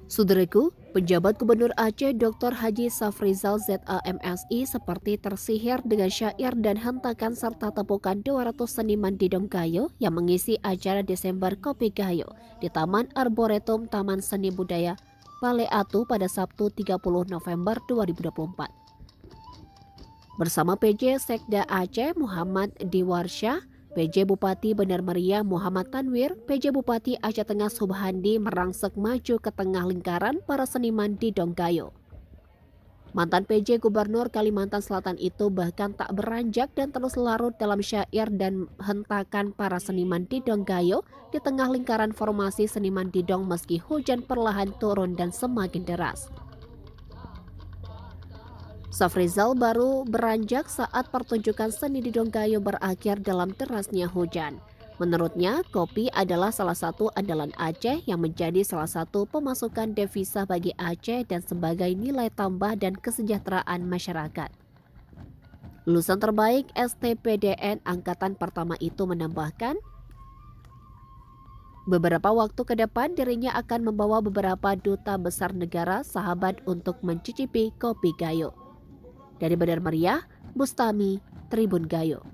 Saudaraku, penjabat Gubernur Aceh Dr. Haji Safrizal ZAMSI seperti tersihir dengan syair dan hentakan serta tepukan 200 seniman di Dongkayo yang mengisi acara Desember Kopi Gayo di Taman Arboretum Taman Seni Budaya Paleatu pada Sabtu 30 November 2024. Bersama PJ Sekda Aceh Muhammad Diwarsyah, PJ Bupati Benar Meriah Muhammad Tanwir, PJ Bupati Aceh Tengah Subhandi merangsek maju ke tengah lingkaran para seniman di Dongkayo. Mantan PJ Gubernur Kalimantan Selatan itu bahkan tak beranjak dan terus larut dalam syair dan hentakan para seniman di Dongkayo di tengah lingkaran formasi seniman Didong meski hujan perlahan turun dan semakin deras. Safrizal baru beranjak saat pertunjukan seni di Dongkayo berakhir dalam derasnya hujan. Menurutnya, kopi adalah salah satu andalan Aceh yang menjadi salah satu pemasukan devisa bagi Aceh dan sebagai nilai tambah dan kesejahteraan masyarakat. Lulusan terbaik STPDN Angkatan Pertama itu menambahkan, beberapa waktu ke depan dirinya akan membawa beberapa duta besar negara sahabat untuk mencicipi kopi Gayo. Dari Benar Meriah, Bustami, Tribun Gayo.